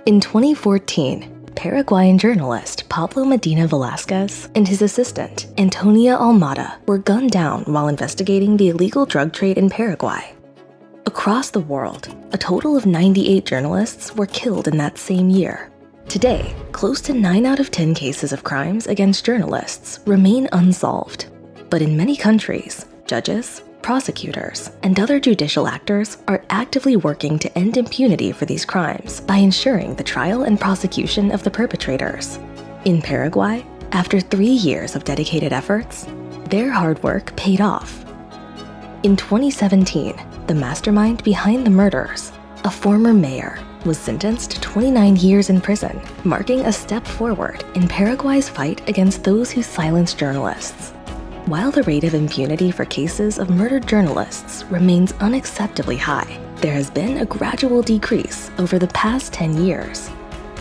In 2014, Paraguayan journalist Pablo Medina Velasquez and his assistant, Antonia Almada, were gunned down while investigating the illegal drug trade in Paraguay. Across the world, a total of 98 journalists were killed in that same year. Today, close to 9 out of 10 cases of crimes against journalists remain unsolved. But in many countries, judges, prosecutors, and other judicial actors are actively working to end impunity for these crimes by ensuring the trial and prosecution of the perpetrators. In Paraguay, after 3 years of dedicated efforts, their hard work paid off. In 2017, the mastermind behind the murders, a former mayor, was sentenced to 29 years in prison, marking a step forward in Paraguay's fight against those who silence journalists. While the rate of impunity for cases of murdered journalists remains unacceptably high, there has been a gradual decrease over the past 10 years.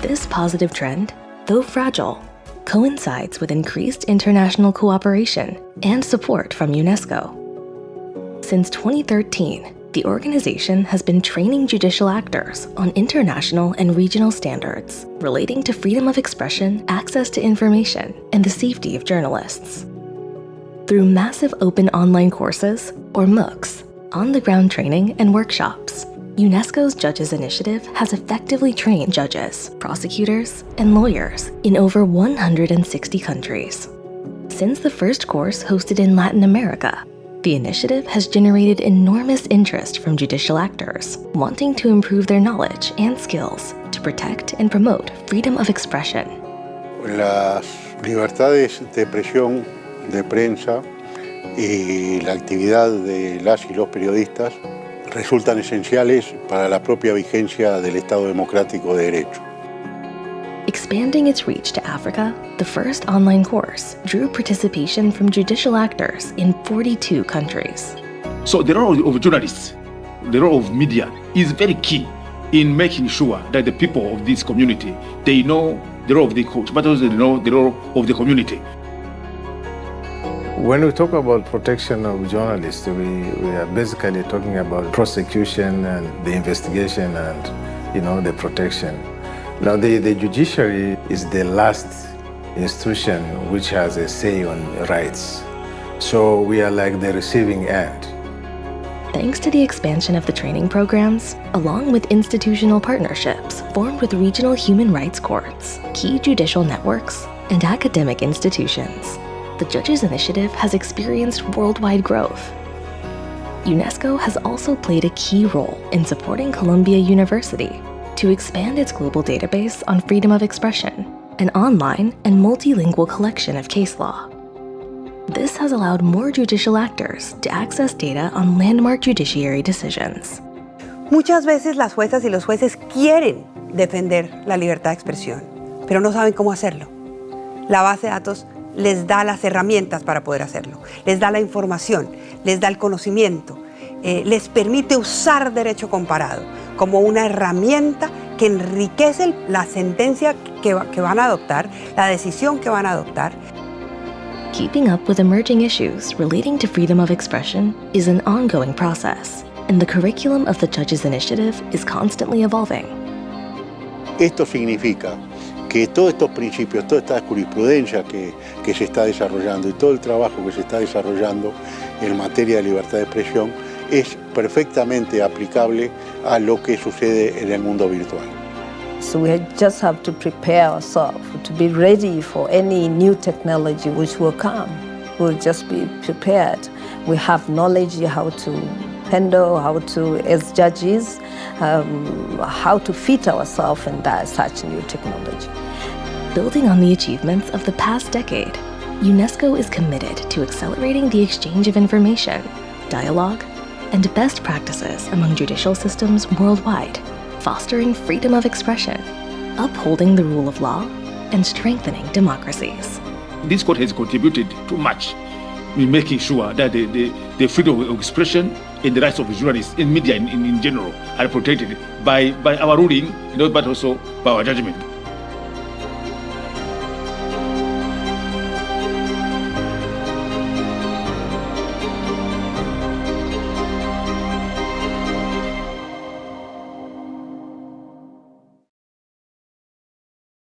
This positive trend, though fragile, coincides with increased international cooperation and support from UNESCO. Since 2013, the organization has been training judicial actors on international and regional standards relating to freedom of expression, access to information, and the safety of journalists. Through massive open online courses, or MOOCs, on-the-ground training and workshops, UNESCO's Judges Initiative has effectively trained judges, prosecutors, and lawyers in over 160 countries. Since the first course hosted in Latin America, the initiative has generated enormous interest from judicial actors wanting to improve their knowledge and skills to protect and promote freedom of expression. Las libertades de expresión, de prensa y la actividad de las y los periodistas resultan esenciales para la propia vigencia del Estado democrático de derecho. Expanding its reach to Africa, the first online course drew participation from judicial actors in 42 countries. So the role of journalists, the role of media is very key in making sure that the people of this community, they know the role of the court, but also they know the role of the community. When we talk about protection of journalists, we are basically talking about prosecution and the investigation and, the protection. Now, the judiciary is the last institution which has a say on rights. So we are like the receiving end. Thanks to the expansion of the training programs, along with institutional partnerships formed with regional human rights courts, key judicial networks, and academic institutions, the Judges Initiative has experienced worldwide growth. UNESCO has also played a key role in supporting Columbia University to expand its global database on freedom of expression, an online and multilingual collection of case law. This has allowed more judicial actors to access data on landmark judiciary decisions. Muchas veces las juezas y los jueces quieren defender la libertad de expresión, pero no saben cómo hacerlo. La base de datos les da las herramientas para poder hacerlo, les da la información, les da el conocimiento, les permite usar derecho comparado como una herramienta que enriquece la sentencia que van a adoptar, la decisión que van a adoptar. Keeping up with emerging issues relating to freedom of expression is an ongoing process, and the curriculum of the Judges Initiative is constantly evolving. Esto significa que todos estos principios, toda esta jurisprudencia que se está desarrollando y todo el trabajo que se está desarrollando en materia de libertad de expresión es perfectamente aplicable a lo que sucede en el mundo virtual. So we just have to prepare ourselves to be ready for any new technology which will come. We'll just be prepared. We have knowledge how to handle, how to, as judges, how to fit ourselves in such new technology. Building on the achievements of the past decade, UNESCO is committed to accelerating the exchange of information, dialogue, and best practices among judicial systems worldwide, fostering freedom of expression, upholding the rule of law, and strengthening democracies. This court has contributed too much in making sure that the freedom of expression and the rights of journalists and media in general are protected by our ruling, but also by our judgment.